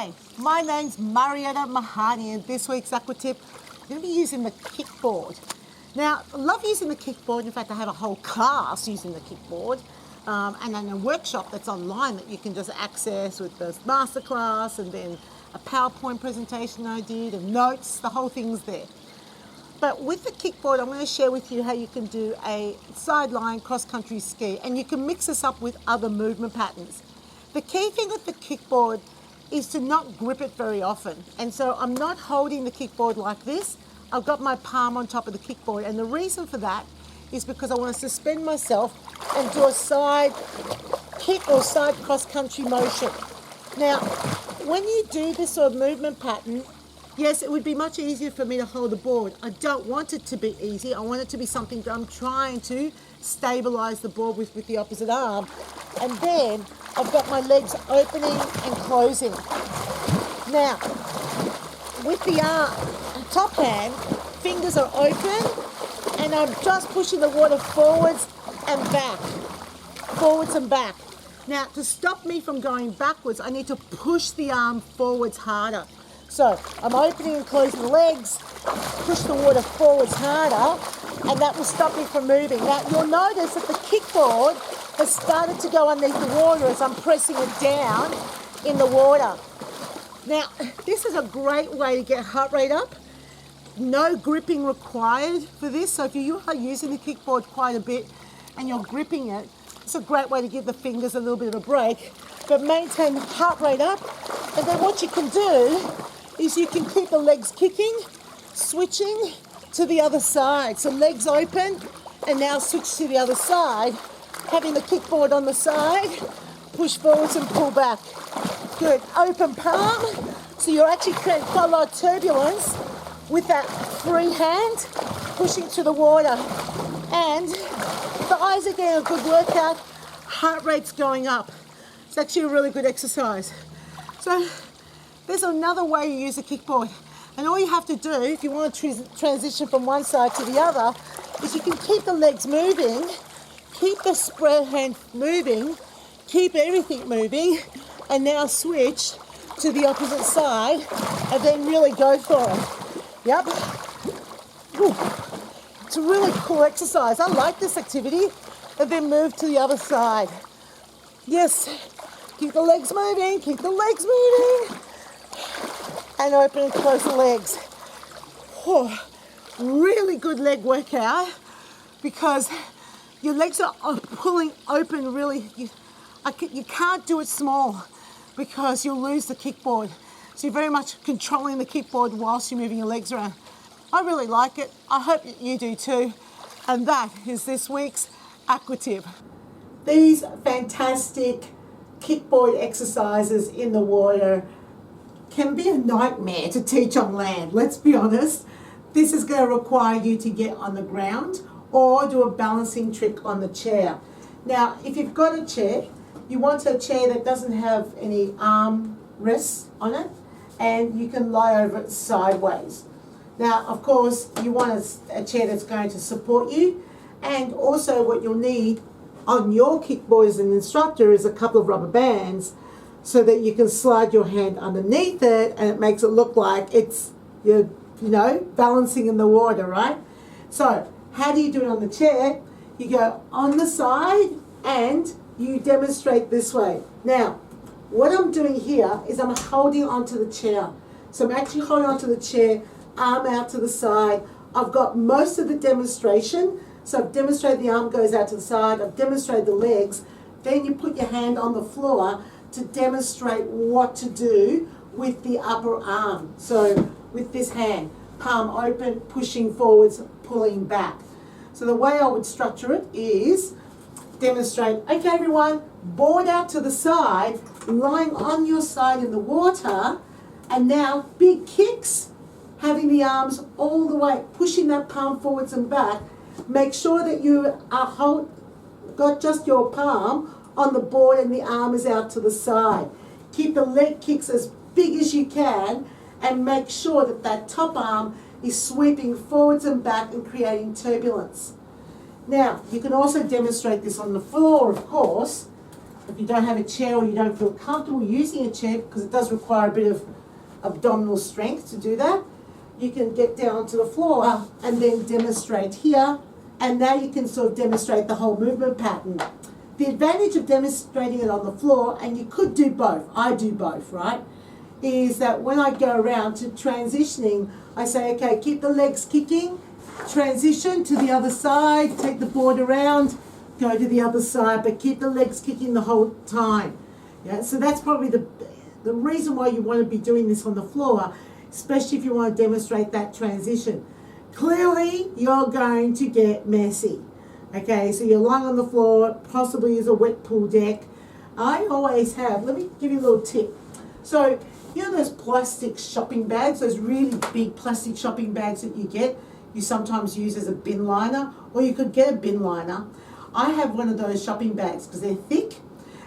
Hi, my name's Marietta Mahani, and this week's Aqua tip, I'm going to be using the Kickboard. Now, I love using the Kickboard. In fact, I have a whole class using the Kickboard, and then a workshop that's online that you can just access with the masterclass, and then a PowerPoint presentation I did, and notes, the whole thing's there. But with the Kickboard, I'm going to share with you how you can do a sideline cross-country ski, and you can mix this up with other movement patterns. The key thing with the Kickboard is to not grip it very often. And so I'm not holding the Kickboard like this. I've got my palm on top of the Kickboard. And the reason for that is because I want to suspend myself and do a side kick or side cross-country motion. Now, when you do this sort of movement pattern, yes, it would be much easier for me to hold the board. I don't want it to be easy. I want it to be something that I'm trying to stabilize the board with the opposite arm. And then I've got my legs opening and closing. Now, with the top hand, fingers are open, and I'm just pushing the water forwards and back. Forwards and back. Now, to stop me from going backwards, I need to push the arm forwards harder. So I'm opening and closing the legs, push the water forwards harder, and that will stop me from moving. Now, you'll notice that the Kickboard has started to go underneath the water as I'm pressing it down in the water. Now, this is a great way to get heart rate up. No gripping required for this. So if you are using the Kickboard quite a bit and you're gripping it, it's a great way to give the fingers a little bit of a break, but maintain the heart rate up. And then what you can do is you can keep the legs kicking, switching to the other side. So legs open, and now switch to the other side, having the Kickboard on the side, push forwards and pull back. Good, open palm, so you're actually creating quite a lot of turbulence with that free hand, pushing to the water. And the eyes are getting a good workout, heart rate's going up. It's actually a really good exercise. So there's another way you use a Kickboard. And all you have to do, if you want to transition from one side to the other, is you can keep the legs moving, keep the spread hand moving, keep everything moving, and now switch to the opposite side, and then really go for it. Yep. Ooh. It's a really cool exercise. I like this activity. And then move to the other side. Yes. Keep the legs moving, keep the legs moving. And open and close the legs. Oh, really good leg workout because your legs are pulling open really. You can't do it small because you'll lose the Kickboard. So you're very much controlling the Kickboard whilst you're moving your legs around. I really like it. I hope that you do too. And that is this week's Aqua tip. These fantastic Kickboard exercises in the water can be a nightmare to teach on land. Let's be honest. This is going to require you to get on the ground or do a balancing trick on the chair. Now, if you've got a chair, you want a chair that doesn't have any arm rests on it, and you can lie over it sideways. Now, of course, you want a chair that's going to support you, and also what you'll need on your Kickboard as an instructor is a couple of rubber bands so that you can slide your hand underneath it and it makes it look like it's, you're, balancing in the water, right? So, how do you do it on the chair? You go on the side and you demonstrate this way. Now, what I'm doing here is I'm holding onto the chair. So I'm actually holding onto the chair, arm out to the side. I've got most of the demonstration. So I've demonstrated the arm goes out to the side. I've demonstrated the legs. Then you put your hand on the floor to demonstrate what to do with the upper arm. So with this hand, palm open, pushing forwards, pulling back. So the way I would structure it is demonstrate, okay everyone, board out to the side, lying on your side in the water, and now big kicks, having the arms all the way, pushing that palm forwards and back. Make sure that you are got just your palm on the board and the arm is out to the side. Keep the leg kicks as big as you can and make sure that that top arm is sweeping forwards and back and creating turbulence. Now, you can also demonstrate this on the floor, of course, If you don't have a chair or you don't feel comfortable using a chair, because it does require a bit of abdominal strength to do that, you can get down to the floor and then demonstrate here. And now you can sort of demonstrate the whole movement pattern. The advantage of demonstrating it on the floor, and you could do both, I do both, right, is that when I go around to transitioning, I say, okay, keep the legs kicking, transition to the other side, take the board around, go to the other side, but keep the legs kicking the whole time. Yeah, so that's probably the reason why you want to be doing this on the floor, especially if you want to demonstrate that transition. Clearly, you're going to get messy. Okay, so you're lying on the floor, possibly is a wet pool deck. I always have, let me give you a little tip. So, you know those plastic shopping bags, those really big plastic shopping bags that you get, you sometimes use as a bin liner, or you could get a bin liner. I have one of those shopping bags because they're thick,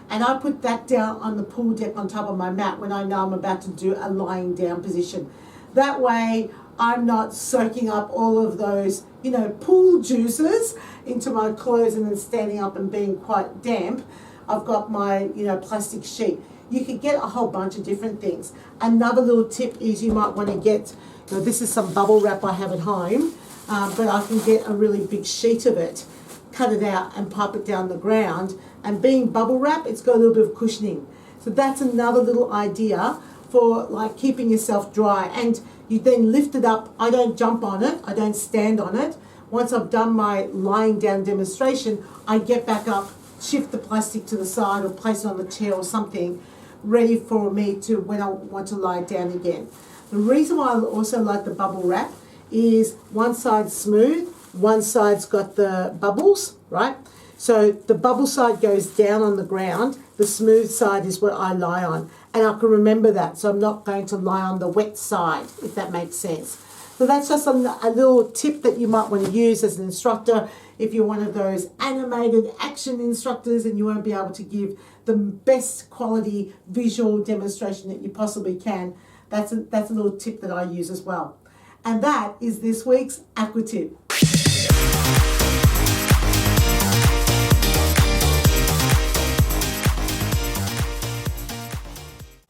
and I put that down on the pool deck on top of my mat when I know I'm about to do a lying down position. That way, I'm not soaking up all of those, you know, pool juices into my clothes and then standing up and being quite damp. I've got my, you know, plastic sheet. You could get a whole bunch of different things. Another little tip is you might want to get, you know, this is some bubble wrap I have at home, but I can get a really big sheet of it, cut it out and pipe it down the ground. And being bubble wrap, it's got a little bit of cushioning. So that's another little idea for like keeping yourself dry. And you then lift it up. I don't jump on it. I don't stand on it. Once I've done my lying down demonstration, I get back up, shift the plastic to the side or place it on the chair or something, ready for me to when I want to lie down again. The reason why I also like the bubble wrap is one side's smooth, one side's got the bubbles, right? So the bubble side goes down on the ground, the smooth side is what I lie on. And I can remember that, so I'm not going to lie on the wet side, if that makes sense. So that's just a little tip that you might want to use as an instructor if you're one of those animated action instructors and you won't be able to give the best quality visual demonstration that you possibly can. That's a little tip that I use as well. And that is this week's Aqua tip.